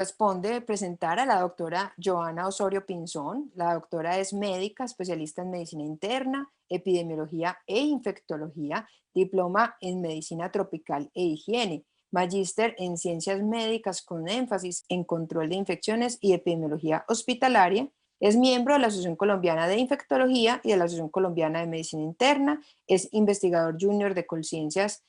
Corresponde presentar a la doctora Joana Osorio Pinzón. La doctora es médica, especialista en medicina interna, epidemiología e infectología, diploma en medicina tropical e higiene, magíster en ciencias médicas con énfasis en control de infecciones y epidemiología hospitalaria. Es miembro de la Asociación Colombiana de Infectología y de la Asociación Colombiana de Medicina Interna. Es investigador junior de Colciencias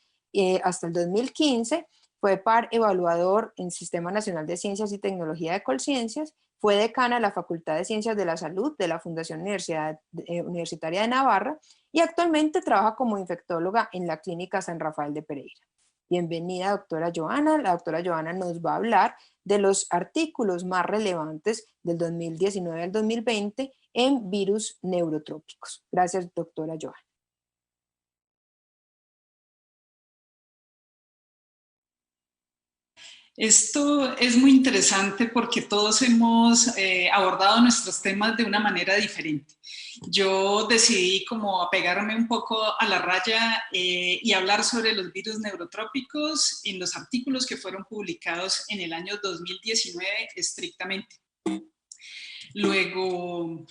hasta el 2015. Fue par evaluador en Sistema Nacional de Ciencias y Tecnología de Colciencias, fue decana de la Facultad de Ciencias de la Salud de la Fundación Universitaria de Navarra y actualmente trabaja como infectóloga en la Clínica San Rafael de Pereira. Bienvenida, doctora Joana. La doctora Joana nos va a hablar de los artículos más relevantes del 2019 al 2020 en virus neurotrópicos. Gracias, doctora Joana. Esto es muy interesante porque todos hemos abordado nuestros temas de una manera diferente. Yo decidí como apegarme un poco a la raya y hablar sobre los virus neurotrópicos en los artículos que fueron publicados en el año 2019 estrictamente. Luego,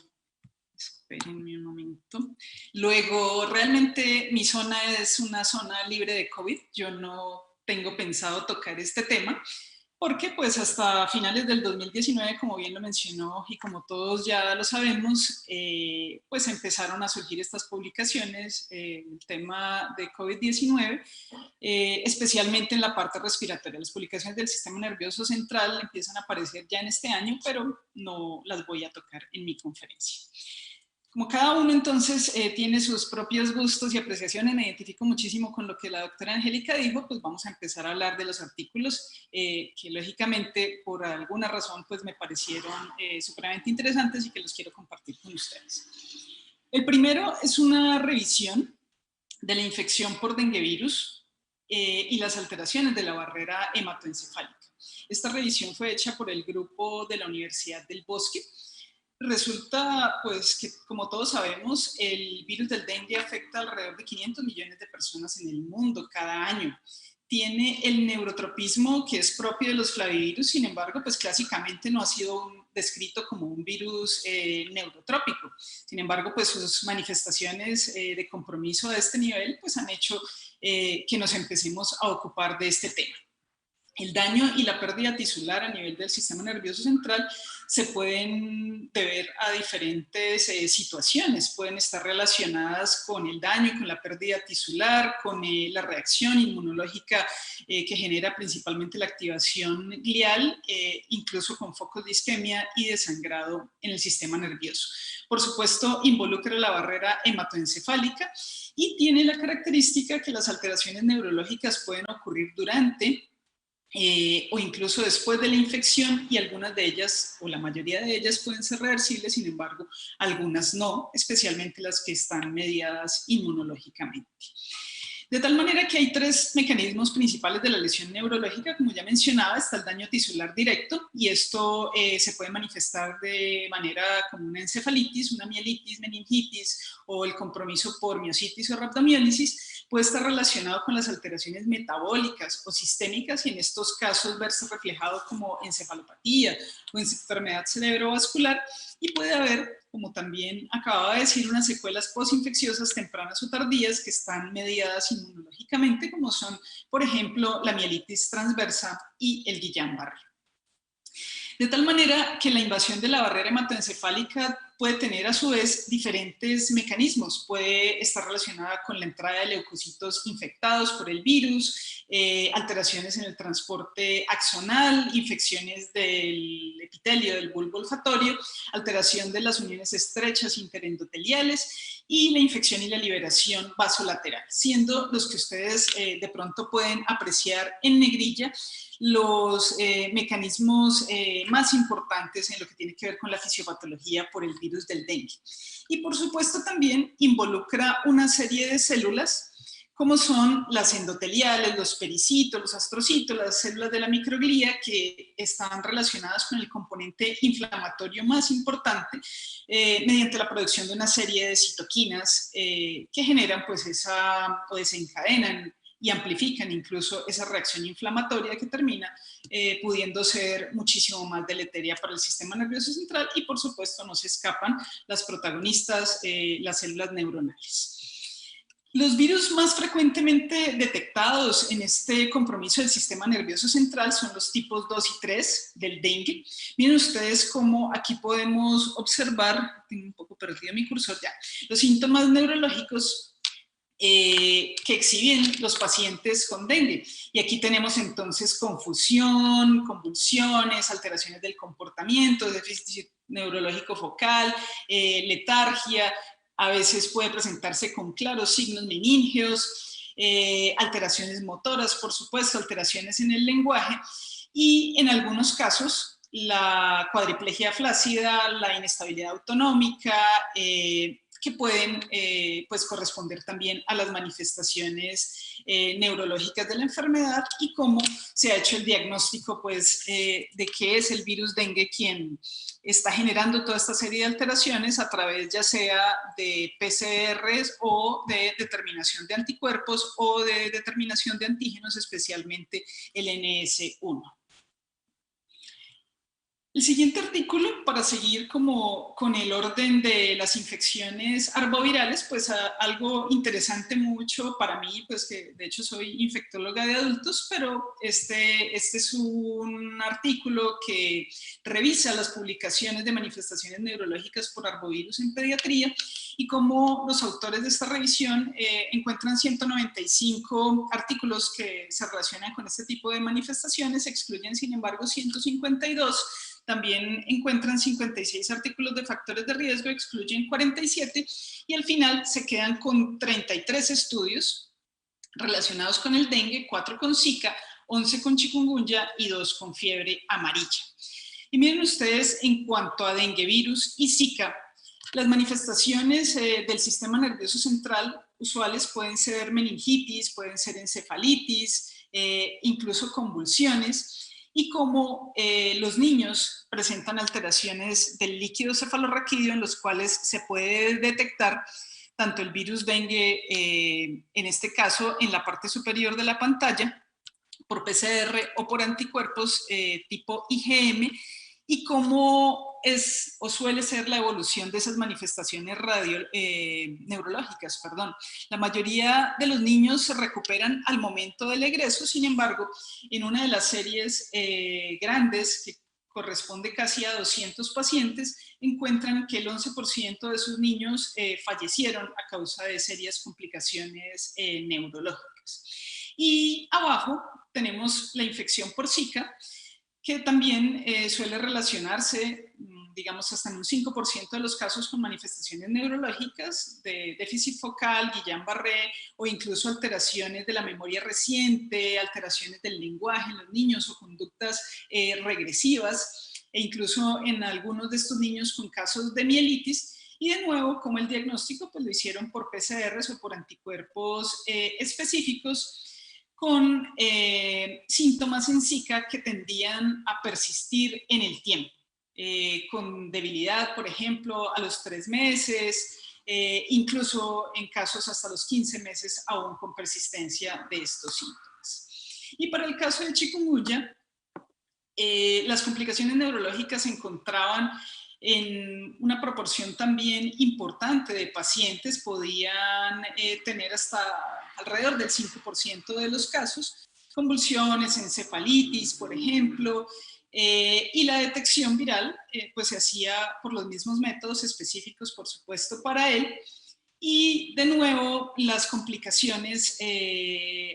espérenme un momento. Luego, realmente mi zona es una zona libre de COVID. Yo no tengo pensado tocar este tema, porque pues hasta finales del 2019, como bien lo mencionó y como todos ya lo sabemos, pues empezaron a surgir estas publicaciones, el tema de COVID-19, especialmente en la parte respiratoria. Las publicaciones del sistema nervioso central empiezan a aparecer ya en este año, pero no las voy a tocar en mi conferencia. Como cada uno entonces tiene sus propios gustos y apreciaciones, me identifico muchísimo con lo que la doctora Angélica dijo, pues vamos a empezar a hablar de los artículos que lógicamente por alguna razón pues me parecieron supremamente interesantes y que los quiero compartir con ustedes. El primero es una revisión de la infección por dengue virus y las alteraciones de la barrera hematoencefálica. Esta revisión fue hecha por el grupo de la Universidad del Bosque. Resulta, pues, que como todos sabemos, el virus del dengue afecta a alrededor de 500 millones de personas en el mundo cada año. Tiene el neurotropismo que es propio de los flavivirus, sin embargo, pues clásicamente no ha sido descrito como un virus neurotrópico. Sin embargo, pues sus manifestaciones de compromiso a este nivel, pues han hecho que nos empecemos a ocupar de este tema. El daño y la pérdida tisular a nivel del sistema nervioso central se pueden deber a diferentes situaciones. Pueden estar relacionadas con el daño y con la pérdida tisular, con la reacción inmunológica que genera principalmente la activación glial, incluso con focos de isquemia y de sangrado en el sistema nervioso. Por supuesto, involucra la barrera hematoencefálica y tiene la característica que las alteraciones neurológicas pueden ocurrir durante o incluso después de la infección, y algunas de ellas, o la mayoría de ellas, pueden ser reversibles, sin embargo, algunas no, especialmente las que están mediadas inmunológicamente. De tal manera que hay tres mecanismos principales de la lesión neurológica, como ya mencionaba. Está el daño tisular directo, y esto se puede manifestar de manera como una encefalitis, una mielitis, meningitis, o el compromiso por miositis o rhabdomiólisis. Puede estar relacionado con las alteraciones metabólicas o sistémicas, y en estos casos verse reflejado como encefalopatía o enfermedad cerebrovascular, y puede haber, como también acababa de decir, unas secuelas posinfecciosas tempranas o tardías que están mediadas inmunológicamente, como son, por ejemplo, la mielitis transversa y el Guillain-Barré. De tal manera que la invasión de la barrera hematoencefálica puede tener a su vez diferentes mecanismos. Puede estar relacionada con la entrada de leucocitos infectados por el virus, alteraciones en el transporte axonal, infecciones del epitelio del bulbo olfatorio, alteración de las uniones estrechas interendoteliales y la infección y la liberación vasolateral, siendo los que ustedes de pronto pueden apreciar en negrilla los mecanismos más importantes en lo que tiene que ver con la fisiopatología por el virus del dengue. Y por supuesto también involucra una serie de células como son las endoteliales, los pericitos, los astrocitos, las células de la microglía, que están relacionadas con el componente inflamatorio más importante mediante la producción de una serie de citoquinas que generan pues o desencadenan y amplifican incluso esa reacción inflamatoria que termina pudiendo ser muchísimo más deleteria para el sistema nervioso central y por supuesto no se escapan las protagonistas, las células neuronales. Los virus más frecuentemente detectados en este compromiso del sistema nervioso central son los tipos 2 y 3 del dengue. Miren ustedes cómo aquí podemos observar, tengo un poco perdido mi cursor ya, los síntomas neurológicos que exhiben los pacientes con dengue. Y aquí tenemos entonces confusión, convulsiones, alteraciones del comportamiento, déficit neurológico focal, letargia. A veces puede presentarse con claros signos meníngeos, alteraciones motoras, por supuesto, alteraciones en el lenguaje y en algunos casos la cuadriplegia flácida, la inestabilidad autonómica, que pueden pues corresponder también a las manifestaciones neurológicas de la enfermedad y cómo se ha hecho el diagnóstico pues, de qué es el virus dengue quien está generando toda esta serie de alteraciones a través ya sea de PCRs o de determinación de anticuerpos o de determinación de antígenos, especialmente el NS1. El siguiente artículo, para seguir como con el orden de las infecciones arbovirales, pues algo interesante mucho para mí, pues que de hecho soy infectóloga de adultos, pero este es un artículo que revisa las publicaciones de manifestaciones neurológicas por arbovirus en pediatría y cómo los autores de esta revisión encuentran 195 artículos que se relacionan con este tipo de manifestaciones, excluyen sin embargo 152. También encuentran 56 artículos de factores de riesgo, excluyen 47 y al final se quedan con 33 estudios relacionados con el dengue, 4 con Zika, 11 con chikungunya y 2 con fiebre amarilla. Y miren ustedes, en cuanto a dengue virus y Zika, las manifestaciones del sistema nervioso central usuales pueden ser meningitis, pueden ser encefalitis, incluso convulsiones, y cómo los niños presentan alteraciones del líquido cefalorraquídeo en los cuales se puede detectar tanto el virus dengue, en este caso en la parte superior de la pantalla, por PCR o por anticuerpos tipo IgM, y cómo es o suele ser la evolución de esas manifestaciones neurológicas. Perdón. La mayoría de los niños se recuperan al momento del egreso, sin embargo, en una de las series grandes, que corresponde casi a 200 pacientes, encuentran que el 11% de sus niños fallecieron a causa de serias complicaciones neurológicas. Y abajo tenemos la infección por Zika, que también suele relacionarse, digamos, hasta en un 5% de los casos con manifestaciones neurológicas de déficit focal, Guillain-Barré o incluso alteraciones de la memoria reciente, alteraciones del lenguaje en los niños o conductas regresivas, e incluso en algunos de estos niños con casos de mielitis. Y de nuevo, como el diagnóstico, pues lo hicieron por PCRs o por anticuerpos específicos, con síntomas en Zika que tendían a persistir en el tiempo, con debilidad, por ejemplo, a los 3 meses, incluso en casos hasta los 15 meses, aún con persistencia de estos síntomas. Y para el caso de chikungunya, las complicaciones neurológicas se encontraban en una proporción también importante de pacientes, podían tener hasta alrededor del 5% de los casos, convulsiones, encefalitis, por ejemplo, y la detección viral pues se hacía por los mismos métodos específicos, por supuesto, para él. Y de nuevo, las complicaciones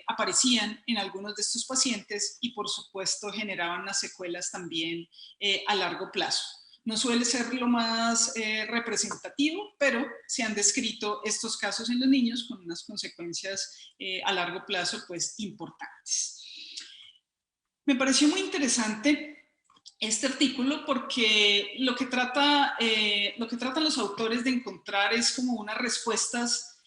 aparecían en algunos de estos pacientes y por supuesto generaban unas secuelas también a largo plazo. No suele ser lo más representativo, pero se han descrito estos casos en los niños con unas consecuencias a largo plazo pues importantes. Me pareció muy interesante este artículo porque lo que tratan los autores de encontrar es como unas respuestas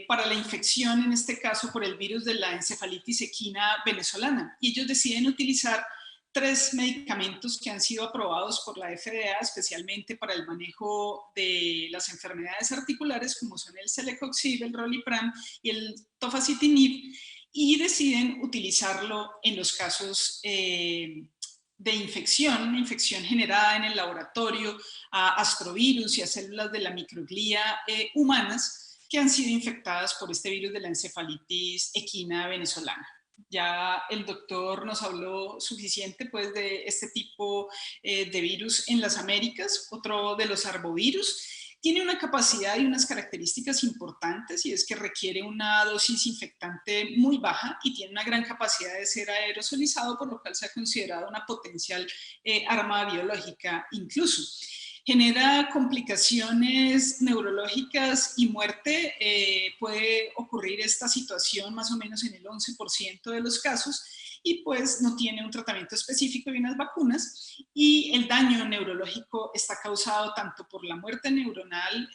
para la infección, en este caso por el virus de la encefalitis equina venezolana. Y ellos deciden utilizar 3 medicamentos que han sido aprobados por la FDA, especialmente para el manejo de las enfermedades articulares, como son el Celecoxib, el Rolipram y el Tofacitinib, y deciden utilizarlo en los casos de infección generada en el laboratorio a astrovirus y a células de la microglía humanas que han sido infectadas por este virus de la encefalitis equina venezolana. Ya el doctor nos habló suficiente pues de este tipo de virus en las Américas, otro de los arbovirus. Tiene una capacidad y unas características importantes, y es que requiere una dosis infectante muy baja y tiene una gran capacidad de ser aerosolizado, por lo cual se ha considerado una potencial arma biológica incluso. Genera complicaciones neurológicas y muerte. Puede ocurrir esta situación más o menos en el 11% de los casos, y pues no tiene un tratamiento específico y unas vacunas, y el daño neurológico está causado tanto por la muerte neuronal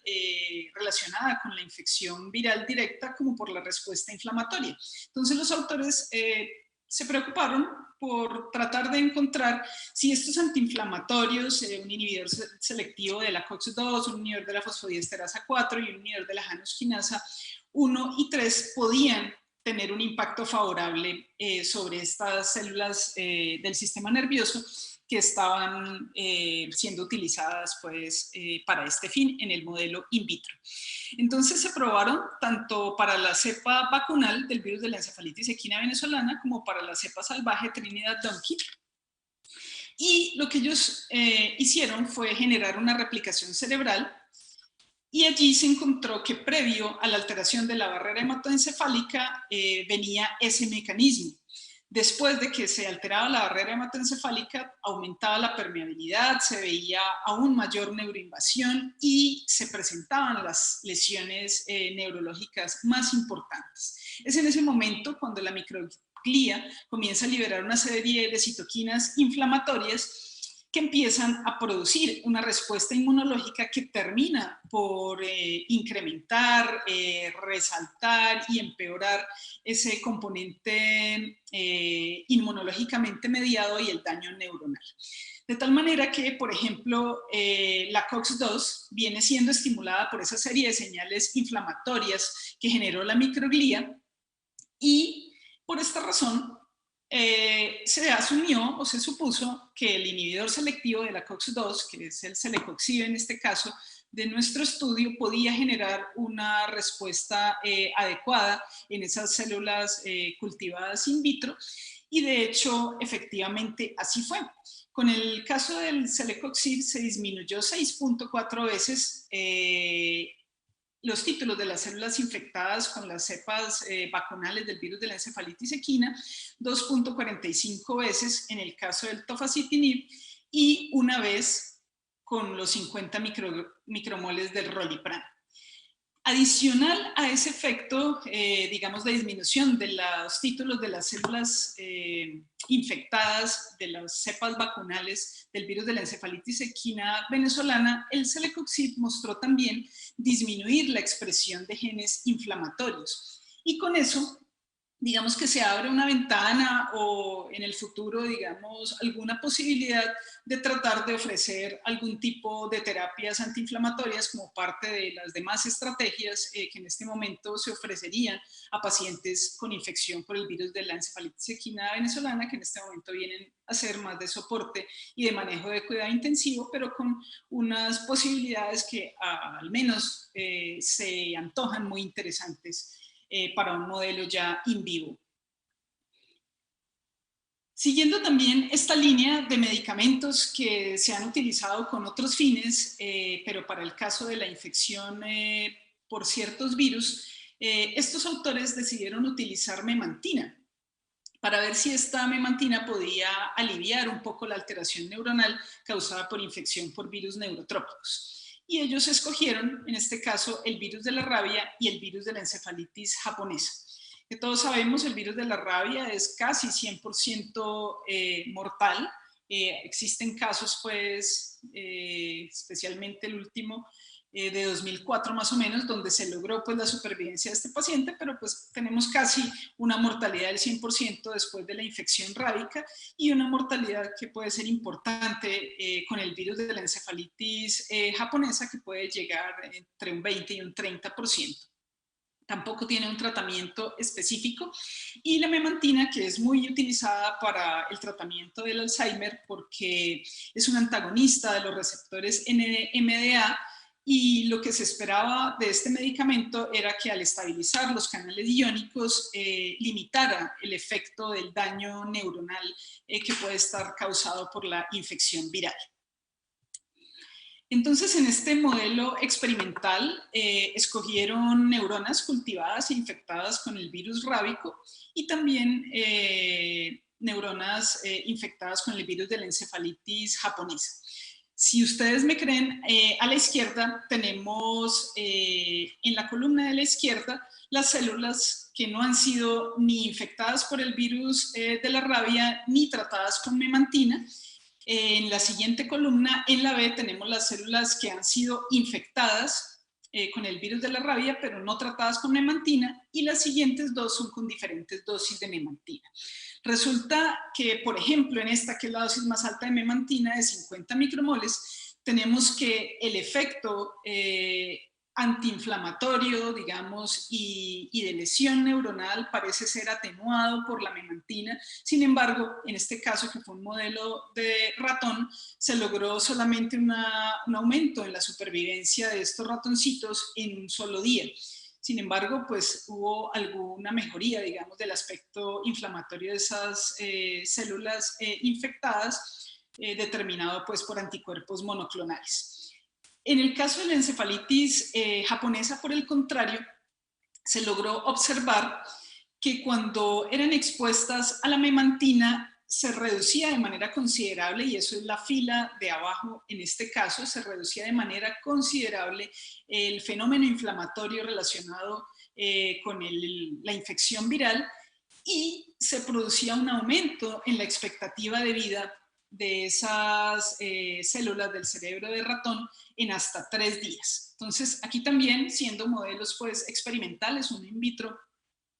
relacionada con la infección viral directa como por la respuesta inflamatoria. Entonces los autores se preocuparon por tratar de encontrar si estos antiinflamatorios, un inhibidor selectivo de la COX-2, un inhibidor de la fosfodiesterasa 4 y un inhibidor de la janusquinasa 1 y 3 podían tener un impacto favorable sobre estas células del sistema nervioso que estaban siendo utilizadas pues, para este fin en el modelo in vitro. Entonces se probaron tanto para la cepa vacunal del virus de la encefalitis equina venezolana como para la cepa salvaje Trinidad Donkey. Y lo que ellos hicieron fue generar una replicación cerebral, y allí se encontró que previo a la alteración de la barrera hematoencefálica venía ese mecanismo. Después de que se alteraba la barrera hematoencefálica, aumentaba la permeabilidad, se veía aún mayor neuroinvasión y se presentaban las lesiones neurológicas más importantes. Es en ese momento cuando la microglía comienza a liberar una serie de citoquinas inflamatorias que empiezan a producir una respuesta inmunológica que termina por incrementar, resaltar y empeorar ese componente inmunológicamente mediado y el daño neuronal. De tal manera que, por ejemplo, la COX-2 viene siendo estimulada por esa serie de señales inflamatorias que generó la microglía, y por esta razón se asumió o se supuso que el inhibidor selectivo de la COX-2, que es el celecoxib en este caso, de nuestro estudio, podía generar una respuesta adecuada en esas células cultivadas in vitro, y de hecho, efectivamente, así fue. Con el caso del celecoxib se disminuyó 6.4 veces los títulos de las células infectadas con las cepas vacunales del virus de la encefalitis equina, 2.45 veces en el caso del tofacitinib y una vez con los 50 micromoles del Rolipram. Adicional a ese efecto, digamos, de disminución de los títulos de las células infectadas de las cepas vacunales del virus de la encefalitis equina venezolana, el celecoxib mostró también disminuir la expresión de genes inflamatorios. Y con eso, digamos que se abre una ventana o en el futuro, digamos, alguna posibilidad de tratar de ofrecer algún tipo de terapias antiinflamatorias como parte de las demás estrategias que en este momento se ofrecerían a pacientes con infección por el virus de la encefalitis equina venezolana, que en este momento vienen a ser más de soporte y de manejo de cuidado intensivo, pero con unas posibilidades que al menos se antojan muy interesantes para un modelo ya in vivo. Siguiendo también esta línea de medicamentos que se han utilizado con otros fines, pero para el caso de la infección por ciertos virus, estos autores decidieron utilizar memantina para ver si esta memantina podía aliviar un poco la alteración neuronal causada por infección por virus neurotrópicos. Y ellos escogieron, en este caso, el virus de la rabia y el virus de la encefalitis japonesa. Que todos sabemos, el virus de la rabia es casi 100% mortal. Existen casos, pues, especialmente el último, de 2004 más o menos, donde se logró pues la supervivencia de este paciente, pero pues tenemos casi una mortalidad del 100% después de la infección rábica, y una mortalidad que puede ser importante con el virus de la encefalitis japonesa, que puede llegar entre un 20 y un 30%. tampoco tiene un tratamiento específico, y la memantina, que es muy utilizada para el tratamiento del Alzheimer porque es un antagonista de los receptores NMDA, y lo que se esperaba de este medicamento era que al estabilizar los canales iónicos limitara el efecto del daño neuronal que puede estar causado por la infección viral. Entonces, en este modelo experimental escogieron neuronas cultivadas e infectadas con el virus rábico y también neuronas infectadas con el virus de la encefalitis japonesa. Si ustedes me creen, a la izquierda tenemos en la columna de la izquierda las células que no han sido ni infectadas por el virus de la rabia ni tratadas con memantina. En la siguiente columna, en la B, tenemos las células que han sido infectadas con el virus de la rabia, pero no tratadas con memantina, y las siguientes dos son con diferentes dosis de memantina. Resulta que, por ejemplo, en esta, que es la dosis más alta de memantina, de 50 micromoles, tenemos que el efecto antiinflamatorio, digamos, y de lesión neuronal parece ser atenuado por la memantina. Sin embargo, en este caso, que fue un modelo de ratón, se logró solamente un aumento en la supervivencia de estos ratoncitos en un solo día. Sin embargo, pues hubo alguna mejoría, digamos, del aspecto inflamatorio de esas células infectadas, determinado pues por anticuerpos monoclonales. En el caso de la encefalitis japonesa, por el contrario, se logró observar que cuando eran expuestas a la memantina se reducía de manera considerable, y eso es la fila de abajo en este caso, se reducía de manera considerable el fenómeno inflamatorio relacionado con la infección viral, y se producía un aumento en la expectativa de vida de esas células del cerebro de ratón en hasta 3 días. Entonces, aquí también, siendo modelos pues experimentales, uno in vitro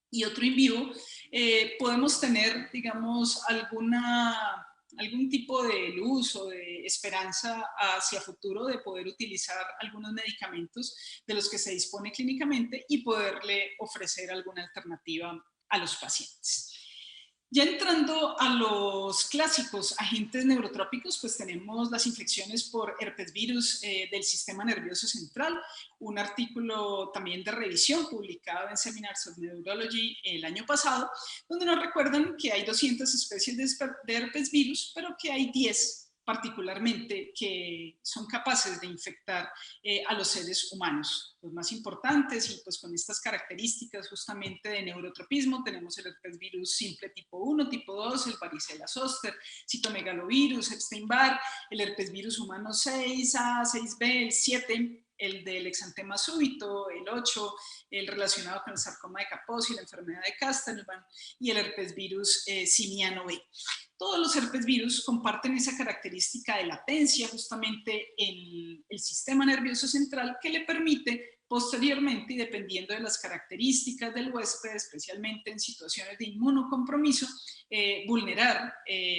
y otro in vivo, podemos tener, digamos, algún tipo de luz o de esperanza hacia futuro de poder utilizar algunos medicamentos de los que se dispone clínicamente y poderle ofrecer alguna alternativa a los pacientes. Ya entrando a los clásicos agentes neurotrópicos, pues tenemos las infecciones por herpesvirus del sistema nervioso central, un artículo también de revisión publicado en Seminars of Neurology el año pasado, donde nos recuerdan que hay 200 especies de herpesvirus, pero que hay 10 particularmente que son capaces de infectar a los seres humanos. Los más importantes, y pues con estas características justamente de neurotropismo, tenemos el herpesvirus simple tipo 1, tipo 2, el varicela zoster, citomegalovirus, Epstein-Barr, el herpesvirus humano 6A, 6B, el 7, el del exantema súbito, el 8, el relacionado con el sarcoma de Kaposi, la enfermedad de Castelban, y el herpesvirus simiano B. Todos los herpesvirus comparten esa característica de latencia justamente en el sistema nervioso central, que le permite posteriormente, y dependiendo de las características del huésped, especialmente en situaciones de inmunocompromiso, vulnerar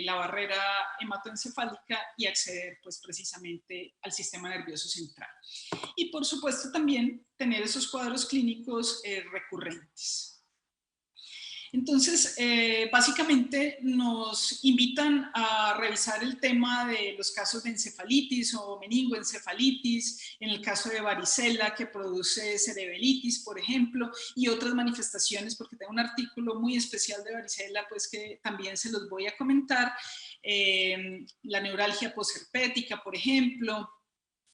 la barrera hematoencefálica y acceder pues precisamente al sistema nervioso central. Y por supuesto también tener esos cuadros clínicos recurrentes. Entonces, básicamente nos invitan a revisar el tema de los casos de encefalitis o meningoencefalitis, en el caso de varicela que produce cerebelitis, por ejemplo, y otras manifestaciones, porque tengo un artículo muy especial de varicela, pues que también se los voy a comentar. La neuralgia posherpética, por ejemplo.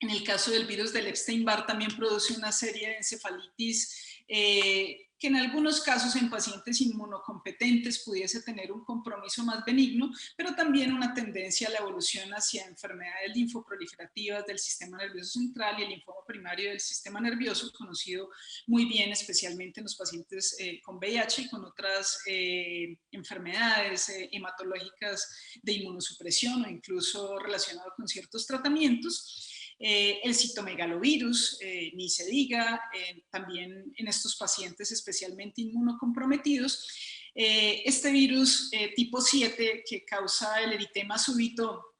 En el caso del virus del Epstein-Barr también produce una serie de encefalitis que en algunos casos en pacientes inmunocompetentes pudiese tener un compromiso más benigno, pero también una tendencia a la evolución hacia enfermedades linfoproliferativas del sistema nervioso central y el linfoma primario del sistema nervioso, conocido muy bien especialmente en los pacientes con VIH y con otras enfermedades hematológicas de inmunosupresión o incluso relacionado con ciertos tratamientos. El citomegalovirus, ni se diga, también en estos pacientes especialmente inmunocomprometidos. Este virus tipo 7 que causa el eritema súbito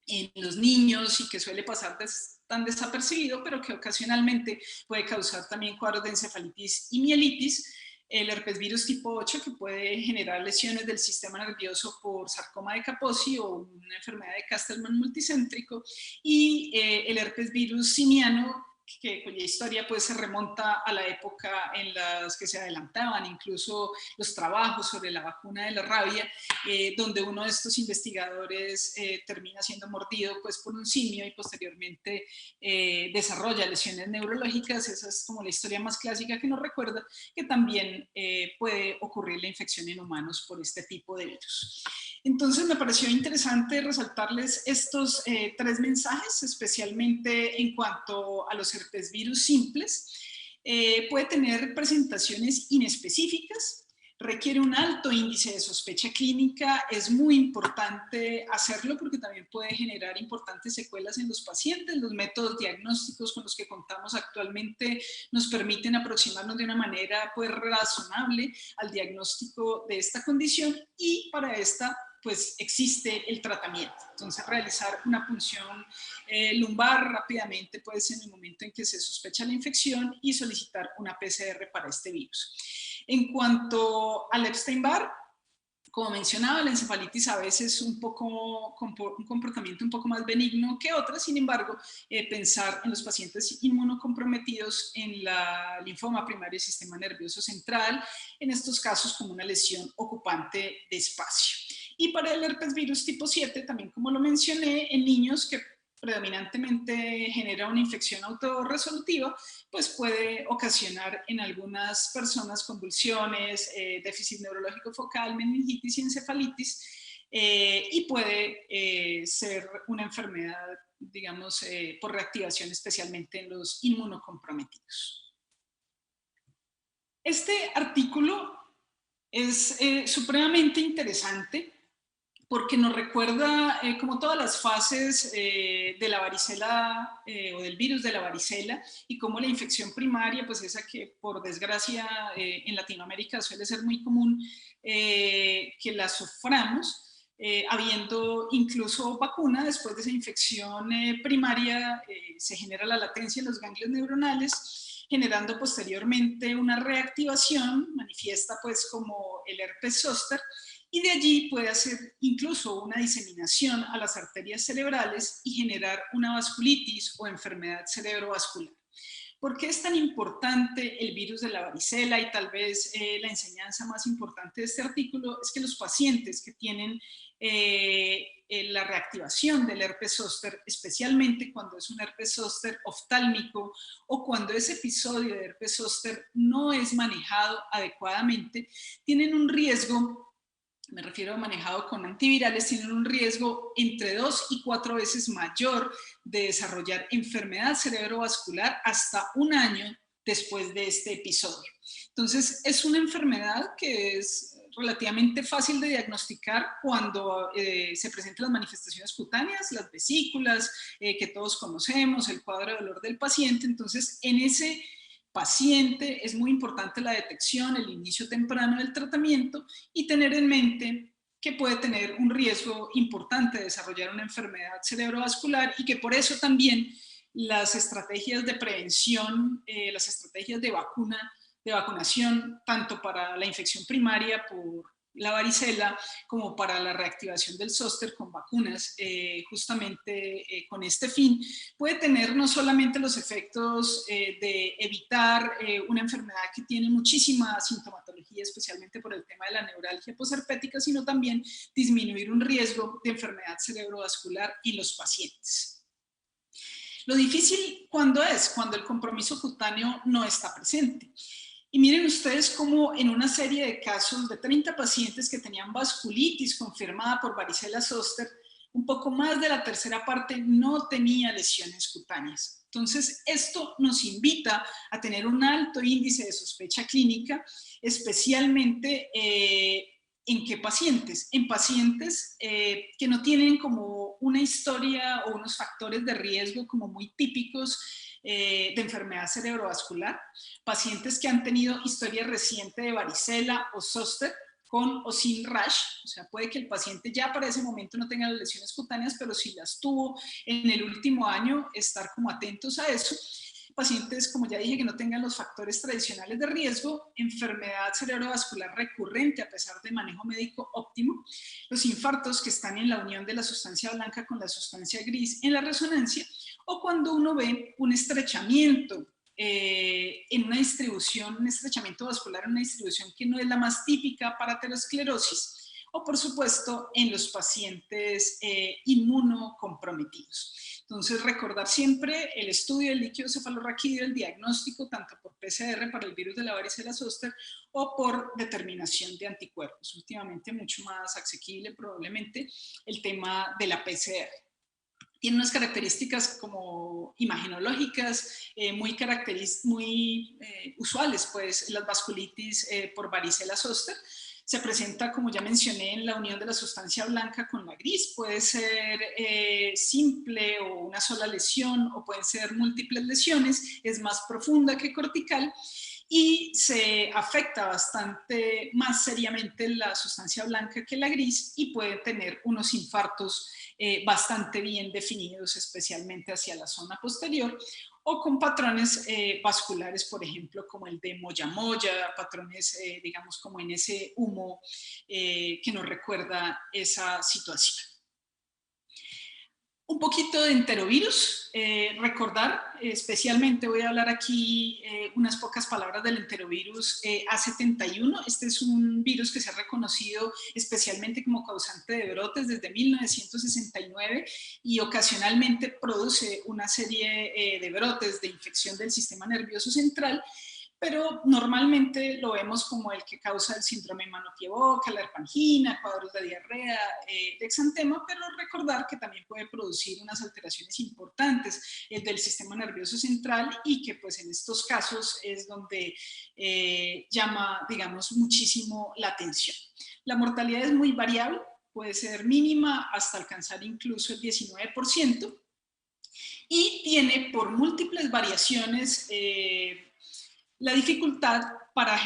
en los niños y que suele pasar tan desapercibido, pero que ocasionalmente puede causar también cuadros de encefalitis y mielitis. El herpesvirus tipo 8, que puede generar lesiones del sistema nervioso por sarcoma de Kaposi o una enfermedad de Castleman multicéntrico, y el herpesvirus simiano, cuya historia pues se remonta a la época en las que se adelantaban incluso los trabajos sobre la vacuna de la rabia, donde uno de estos investigadores termina siendo mordido pues por un simio y posteriormente desarrolla lesiones neurológicas. Esa es como la historia más clásica que nos recuerda que también puede ocurrir la infección en humanos por este tipo de virus. Entonces me pareció interesante resaltarles estos 3 mensajes, especialmente en cuanto a los herpesvirus simples. Puede tener presentaciones inespecíficas, requiere un alto índice de sospecha clínica, es muy importante hacerlo porque también puede generar importantes secuelas en los pacientes. Los métodos diagnósticos con los que contamos actualmente nos permiten aproximarnos de una manera pues razonable al diagnóstico de esta condición, y para esta pues existe el tratamiento. Entonces, realizar una punción lumbar rápidamente puede ser en el momento en que se sospecha la infección y solicitar una PCR para este virus. En cuanto al Epstein-Barr, como mencionaba, la encefalitis a veces es un comportamiento un poco más benigno que otras. Sin embargo, pensar en los pacientes inmunocomprometidos en la linfoma primario del sistema nervioso central, en estos casos como una lesión ocupante de espacio. Y para el herpesvirus tipo 7, también como lo mencioné, en niños que predominantemente genera una infección autorresolutiva, pues puede ocasionar en algunas personas convulsiones, déficit neurológico focal, meningitis y encefalitis, y puede ser una enfermedad, digamos, por reactivación, especialmente en los inmunocomprometidos. Este artículo es supremamente interesante porque nos recuerda como todas las fases de la varicela o del virus de la varicela, y cómo la infección primaria, pues esa que por desgracia en Latinoamérica suele ser muy común que la suframos, habiendo incluso vacuna. Después de esa infección primaria se genera la latencia en los ganglios neuronales, generando posteriormente una reactivación manifiesta pues como el herpes zóster, y de allí puede hacer incluso una diseminación a las arterias cerebrales y generar una vasculitis o enfermedad cerebrovascular. ¿Por qué es tan importante el virus de la varicela? Y tal vez la enseñanza más importante de este artículo es que los pacientes que tienen la reactivación del herpes zóster, especialmente cuando es un herpes zóster oftálmico o cuando ese episodio de herpes zóster no es manejado adecuadamente, tienen un riesgo, me refiero a manejado con antivirales, tienen un riesgo entre 2 y 4 veces mayor de desarrollar enfermedad cerebrovascular hasta un año después de este episodio. Entonces, es una enfermedad que es relativamente fácil de diagnosticar cuando se presentan las manifestaciones cutáneas, las vesículas que todos conocemos, el cuadro de dolor del paciente. Entonces, en ese paciente es muy importante la detección, el inicio temprano del tratamiento, y tener en mente que puede tener un riesgo importante de desarrollar una enfermedad cerebrovascular, y que por eso también las estrategias de prevención, las estrategias de vacunación, tanto para la infección primaria por la varicela como para la reactivación del zóster con vacunas, justamente con este fin, puede tener no solamente los efectos de evitar una enfermedad que tiene muchísima sintomatología, especialmente por el tema de la neuralgia posherpética, sino también disminuir un riesgo de enfermedad cerebrovascular en los pacientes. Lo difícil, ¿cuándo es? Cuando el compromiso cutáneo no está presente. Y miren ustedes cómo en una serie de casos de 30 pacientes que tenían vasculitis confirmada por varicela zóster, un poco más de la tercera parte no tenía lesiones cutáneas. Entonces, esto nos invita a tener un alto índice de sospecha clínica, especialmente ¿en qué pacientes? En pacientes que no tienen como una historia o unos factores de riesgo como muy típicos de enfermedad cerebrovascular, pacientes que han tenido historia reciente de varicela o zóster, con o sin rash, o sea, puede que el paciente ya para ese momento no tenga las lesiones cutáneas, pero si las tuvo en el último año, estar como atentos a eso. Pacientes, como ya dije, que no tengan los factores tradicionales de riesgo, enfermedad cerebrovascular recurrente a pesar de manejo médico óptimo, los infartos que están en la unión de la sustancia blanca con la sustancia gris en la resonancia, o cuando uno ve un estrechamiento en una distribución, un estrechamiento vascular en una distribución que no es la más típica para aterosclerosis, o por supuesto en los pacientes inmunocomprometidos. Entonces, recordar siempre el estudio del líquido cefalorraquídeo, el diagnóstico tanto por PCR para el virus de la varicela zoster o por determinación de anticuerpos. Últimamente mucho más asequible probablemente el tema de la PCR. Tiene unas características como imagenológicas muy usuales, pues las vasculitis por varicela zoster. Se presenta, como ya mencioné, en la unión de la sustancia blanca con la gris. Puede ser simple o una sola lesión, o pueden ser múltiples lesiones. Es más profunda que cortical y se afecta bastante más seriamente la sustancia blanca que la gris y puede tener unos infartos bastante bien definidos, especialmente hacia la zona posterior, o con patrones vasculares, por ejemplo, como el de moya-moya, patrones, digamos, como en ese humo que nos recuerda esa situación. Un poquito de enterovirus, recordar, especialmente voy a hablar aquí unas pocas palabras del enterovirus A71. Este es un virus que se ha reconocido especialmente como causante de brotes desde 1969 y ocasionalmente produce una serie de brotes de infección del sistema nervioso central, pero normalmente lo vemos como el que causa el síndrome mano-pie-boca, la herpangina, cuadros de diarrea, de exantema, pero recordar que también puede producir unas alteraciones importantes del sistema nervioso central y que pues en estos casos es donde llama, digamos, muchísimo la atención. La mortalidad es muy variable, puede ser mínima hasta alcanzar incluso el 19%, y tiene por múltiples variaciones la dificultad para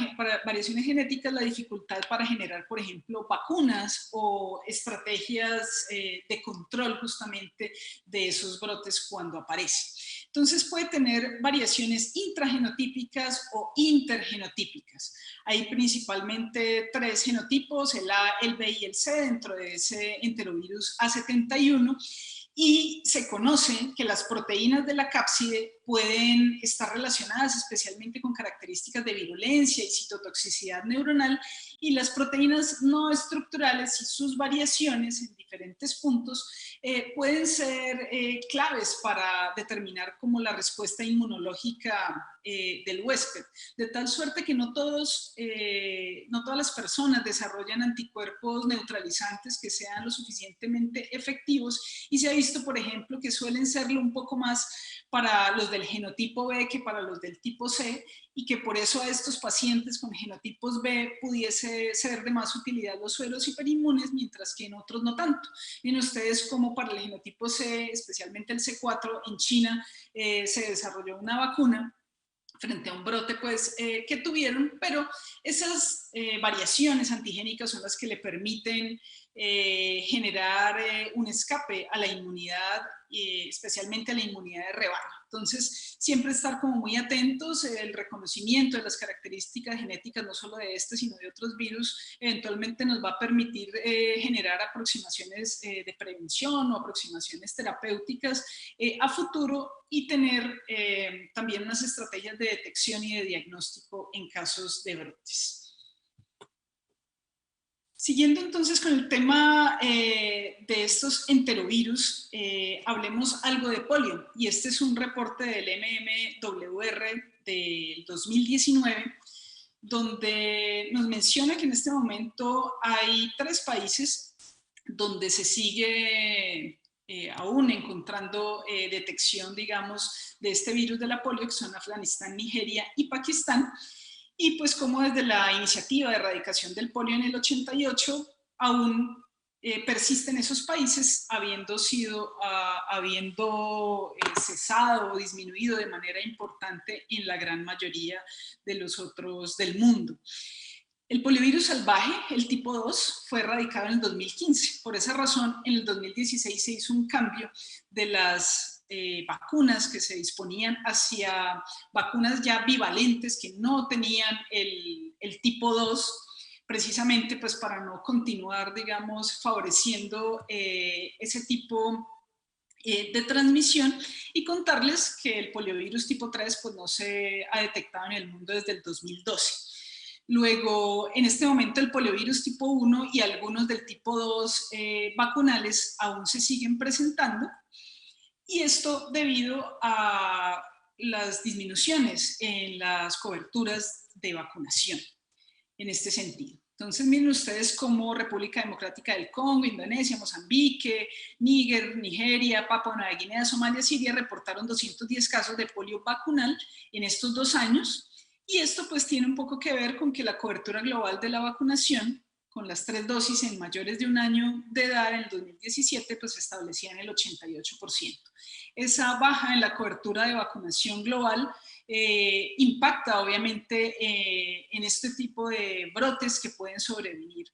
variaciones genéticas, la dificultad para generar, por ejemplo, vacunas o estrategias de control justamente de esos brotes cuando aparecen. Entonces puede tener variaciones intragenotípicas o intergenotípicas. Hay principalmente 3 genotipos, el A, el B y el C dentro de ese enterovirus A71, y se conoce que las proteínas de la cápside pueden estar relacionadas especialmente con características de virulencia y citotoxicidad neuronal, y las proteínas no estructurales y sus variaciones en diferentes puntos pueden ser claves para determinar como la respuesta inmunológica del huésped, de tal suerte que no todas las personas desarrollan anticuerpos neutralizantes que sean lo suficientemente efectivos, y se ha visto, por ejemplo, que suelen serlo un poco más para los del genotipo B que para los del tipo C, y que por eso a estos pacientes con genotipos B pudiese ser de más utilidad los sueros hiperinmunes, mientras que en otros no tanto. Miren ustedes cómo para el genotipo C, especialmente el C4, en China se desarrolló una vacuna frente a un brote pues, que tuvieron, pero esas variaciones antigénicas son las que le permiten generar un escape a la inmunidad, especialmente a la inmunidad de rebaño. Entonces, siempre estar como muy atentos, el reconocimiento de las características genéticas, no solo de este, sino de otros virus, eventualmente nos va a permitir generar aproximaciones de prevención o aproximaciones terapéuticas a futuro, y tener también unas estrategias de detección y de diagnóstico en casos de brotes. Siguiendo entonces con el tema de estos enterovirus, hablemos algo de polio, y este es un reporte del MMWR del 2019, donde nos menciona que en este momento hay 3 países donde se sigue aún encontrando detección, digamos, de este virus de la polio, que son Afganistán, Nigeria y Pakistán. Y pues como desde la iniciativa de erradicación del polio en el 88 aún persisten esos países, habiendo cesado o disminuido de manera importante en la gran mayoría de los otros del mundo. El poliovirus salvaje, el tipo 2, fue erradicado en el 2015. Por esa razón, en el 2016 se hizo un cambio de las vacunas que se disponían hacia vacunas ya bivalentes que no tenían el tipo 2, precisamente pues para no continuar, digamos, favoreciendo ese tipo de transmisión, y contarles que el poliovirus tipo 3 pues no se ha detectado en el mundo desde el 2012. Luego, en este momento el poliovirus tipo 1 y algunos del tipo 2 vacunales aún se siguen presentando, y esto debido a las disminuciones en las coberturas de vacunación en este sentido. Entonces, miren ustedes cómo República Democrática del Congo, Indonesia, Mozambique, Níger, Nigeria, Papua Nueva Guinea, Somalia, Siria reportaron 210 casos de polio vacunal en estos 2 años, y esto pues tiene un poco que ver con que la cobertura global de la vacunación con las 3 dosis en mayores de 1 año de edad en el 2017 pues se establecía en el 88%. Esa baja en la cobertura de vacunación global impacta obviamente en este tipo de brotes que pueden sobrevenir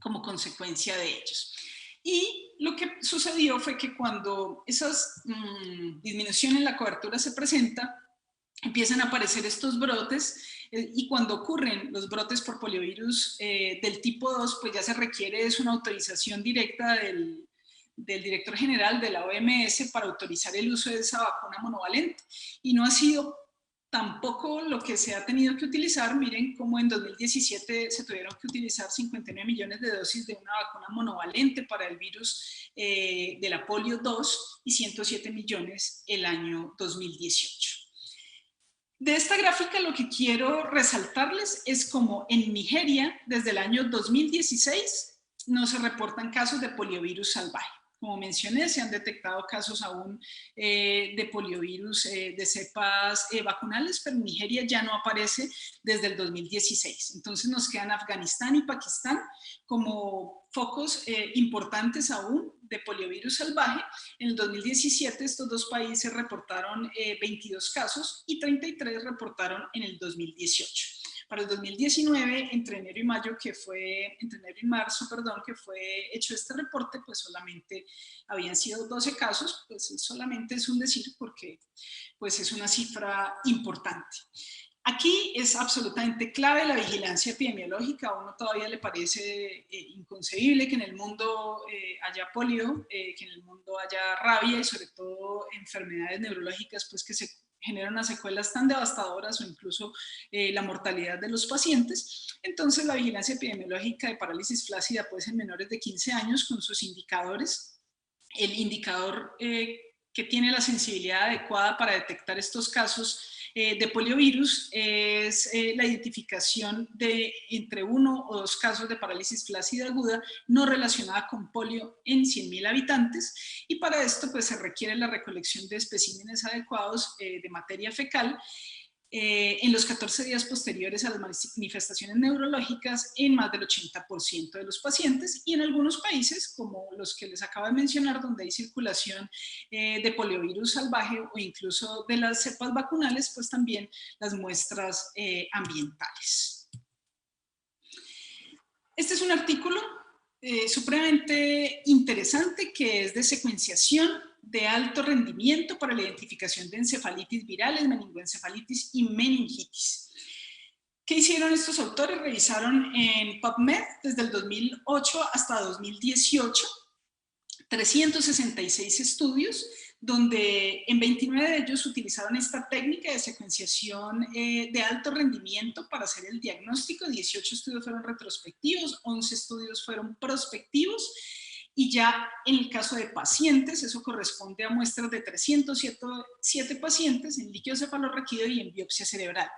como consecuencia de ellos. Y lo que sucedió fue que cuando esas disminuciones en la cobertura se presenta, empiezan a aparecer estos brotes, y cuando ocurren los brotes por poliovirus del tipo 2, pues ya se requiere una autorización directa del director general de la OMS para autorizar el uso de esa vacuna monovalente. Y no ha sido tampoco lo que se ha tenido que utilizar. Miren cómo en 2017 se tuvieron que utilizar 59 millones de dosis de una vacuna monovalente para el virus de la polio 2 y 107 millones el año 2018. De esta gráfica lo que quiero resaltarles es como en Nigeria, desde el año 2016, no se reportan casos de poliovirus salvaje. Como mencioné, se han detectado casos aún de poliovirus de cepas vacunales, pero en Nigeria ya no aparece desde el 2016. Entonces nos quedan Afganistán y Pakistán como focos importantes aún de poliovirus salvaje. En el 2017 estos 2 países reportaron 22 casos y 33 reportaron en el 2018. Para el 2019, entre enero y marzo, que fue hecho este reporte, pues solamente habían sido 12 casos, pues solamente es un decir porque pues es una cifra importante. Aquí es absolutamente clave la vigilancia epidemiológica. A uno todavía le parece inconcebible que en el mundo haya polio, que en el mundo haya rabia y sobre todo enfermedades neurológicas pues que se generan unas secuelas tan devastadoras o incluso la mortalidad de los pacientes. Entonces la vigilancia epidemiológica de parálisis flácida puede ser en menores de 15 años con sus indicadores. El indicador que tiene la sensibilidad adecuada para detectar estos casos de poliovirus es la identificación de entre 1 o 2 casos de parálisis flácida aguda no relacionada con polio en 100.000 habitantes, y para esto pues se requiere la recolección de especímenes adecuados de materia fecal en los 14 días posteriores a las manifestaciones neurológicas en más del 80% de los pacientes, y en algunos países, como los que les acabo de mencionar, donde hay circulación de poliovirus salvaje o incluso de las cepas vacunales, pues también las muestras ambientales. Este es un artículo supremamente interesante que es de secuenciación de alto rendimiento para la identificación de encefalitis virales, meningoencefalitis y meningitis. ¿Qué hicieron estos autores? Revisaron en PubMed desde el 2008 hasta 2018 366 estudios, donde en 29 de ellos utilizaron esta técnica de secuenciación de alto rendimiento para hacer el diagnóstico. 18 estudios fueron retrospectivos, 11 estudios fueron prospectivos, y ya en el caso de pacientes, eso corresponde a muestras de 307 pacientes en líquido cefalorraquídeo y en biopsia cerebral.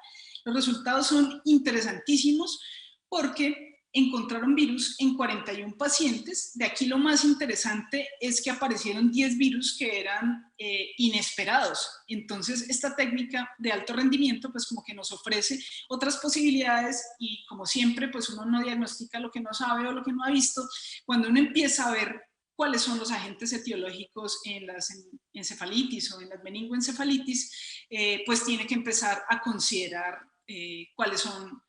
Los resultados son interesantísimos porque encontraron virus en 41 pacientes. De aquí lo más interesante es que aparecieron 10 virus que eran inesperados. Entonces esta técnica de alto rendimiento pues como que nos ofrece otras posibilidades, y como siempre pues uno no diagnostica lo que no sabe o lo que no ha visto. Cuando uno empieza a ver cuáles son los agentes etiológicos en las encefalitis o en las meningoencefalitis, pues tiene que empezar a considerar cuáles son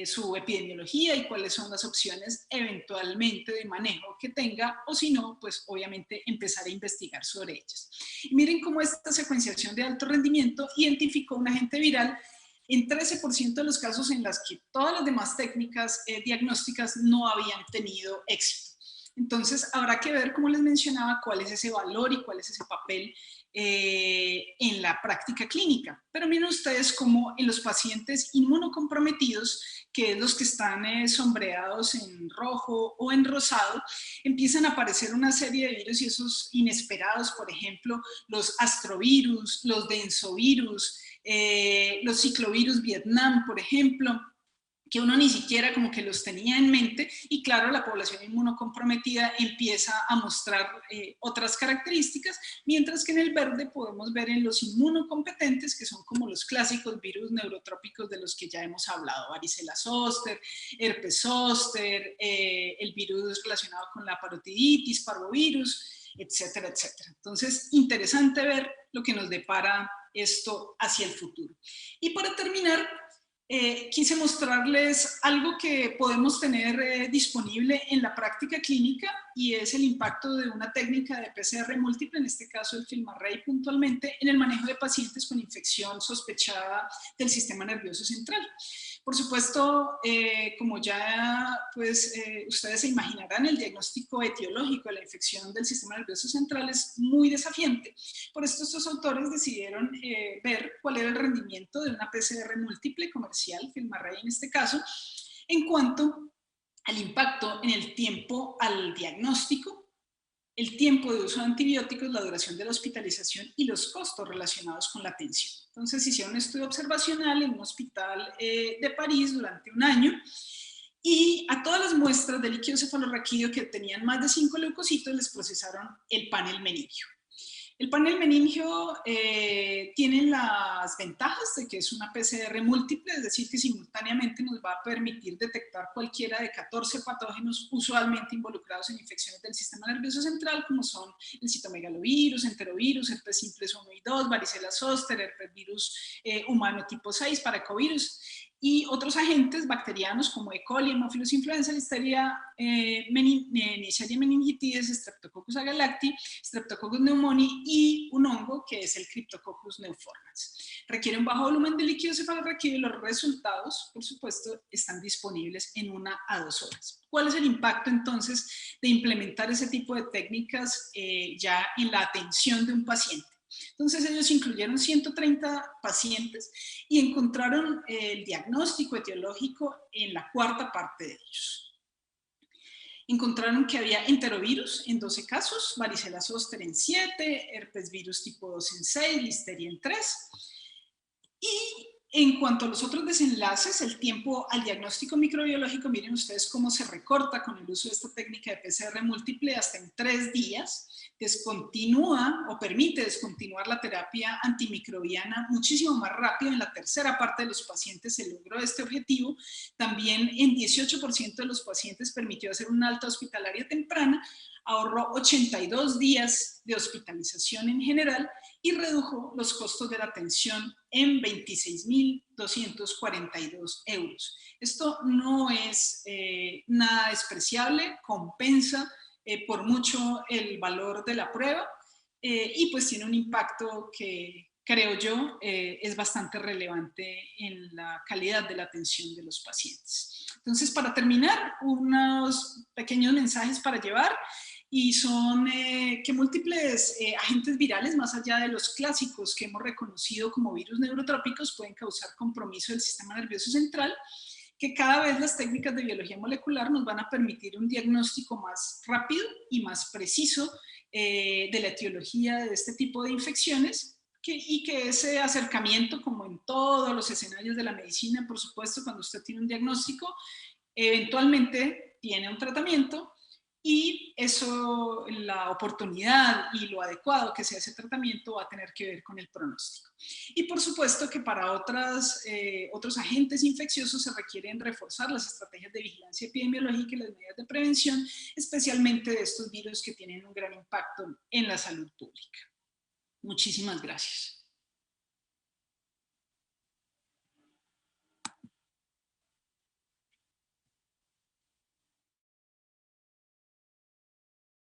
su epidemiología y cuáles son las opciones eventualmente de manejo que tenga, o si no, pues obviamente empezar a investigar sobre ellas. Y miren cómo esta secuenciación de alto rendimiento identificó un agente viral en 13% de los casos en las que todas las demás técnicas diagnósticas no habían tenido éxito. Entonces, habrá que ver, como les mencionaba, cuál es ese valor y cuál es ese papel en la práctica clínica. Pero miren ustedes cómo en los pacientes inmunocomprometidos, que es los que están sombreados en rojo o en rosado, empiezan a aparecer una serie de virus y esos inesperados, por ejemplo, los astrovirus, los densovirus, los ciclovirus Vietnam, por ejemplo, que uno ni siquiera como que los tenía en mente, y claro, la población inmunocomprometida empieza a mostrar otras características, mientras que en el verde podemos ver en los inmunocompetentes, que son como los clásicos virus neurotrópicos de los que ya hemos hablado, varicela zoster, herpes zóster, el virus relacionado con la parotiditis, parvovirus, etcétera, etcétera. Entonces, interesante ver lo que nos depara esto hacia el futuro. Y para terminar, quise mostrarles algo que podemos tener disponible en la práctica clínica, y es el impacto de una técnica de PCR múltiple, en este caso el FilmArray puntualmente, en el manejo de pacientes con infección sospechada del sistema nervioso central. Por supuesto, como ya pues, ustedes se imaginarán, el diagnóstico etiológico de la infección del sistema nervioso central es muy desafiante. Por esto estos autores decidieron ver cuál era el rendimiento de una PCR múltiple comercial, FilmArray en este caso, en cuanto al impacto en el tiempo al diagnóstico, el tiempo de uso de antibióticos, la duración de la hospitalización y los costos relacionados con la atención. Entonces hicieron un estudio observacional en un hospital de París durante un año, y a todas las muestras de líquido cefalorraquídeo que tenían más de 5 leucocitos les procesaron el panel meningio. El panel meningio tiene las ventajas de que es una PCR múltiple, es decir, que simultáneamente nos va a permitir detectar cualquiera de 14 patógenos usualmente involucrados en infecciones del sistema nervioso central, como son el citomegalovirus, enterovirus, herpes simplex 1 y 2, varicela zoster, herpes virus humano tipo 6, paracovirus, y otros agentes bacterianos como E. coli, Haemophilus influenza, Listeria Neisseria meningitidis, Streptococcus agalacti, Streptococcus pneumoniae y un hongo que es el Cryptococcus neoformans. Requiere un bajo volumen de líquido cefalorraquídeo y los resultados, por supuesto, están disponibles en 1 a 2 horas. ¿Cuál es el impacto entonces de implementar ese tipo de técnicas ya en la atención de un paciente? Entonces ellos incluyeron 130 pacientes y encontraron el diagnóstico etiológico en la cuarta parte de ellos. Encontraron que había enterovirus en 12 casos, varicela zoster en 7, herpes virus tipo 2 en 6, listeria en 3. Y en cuanto a los otros desenlaces, el tiempo al diagnóstico microbiológico, miren ustedes cómo se recorta con el uso de esta técnica de PCR múltiple hasta en 3 días, descontinúa o permite descontinuar la terapia antimicrobiana muchísimo más rápido. En la tercera parte de los pacientes se logró este objetivo. También en 18% de los pacientes permitió hacer una alta hospitalaria temprana, ahorró 82 días de hospitalización en general y redujo los costos de la atención en 26.242 euros. Esto no es nada despreciable, compensa por mucho el valor de la prueba y pues tiene un impacto que creo yo es bastante relevante en la calidad de la atención de los pacientes. Entonces, para terminar, unos pequeños mensajes para llevar. Y son que múltiples agentes virales, más allá de los clásicos que hemos reconocido como virus neurotrópicos, pueden causar compromiso del sistema nervioso central, que cada vez las técnicas de biología molecular nos van a permitir un diagnóstico más rápido y más preciso de la etiología de este tipo de infecciones, y que ese acercamiento, como en todos los escenarios de la medicina, por supuesto, cuando usted tiene un diagnóstico, eventualmente tiene un tratamiento, y eso, la oportunidad y lo adecuado que sea ese tratamiento va a tener que ver con el pronóstico. Y por supuesto que para otros agentes infecciosos se requieren reforzar las estrategias de vigilancia epidemiológica y las medidas de prevención, especialmente de estos virus que tienen un gran impacto en la salud pública. Muchísimas gracias.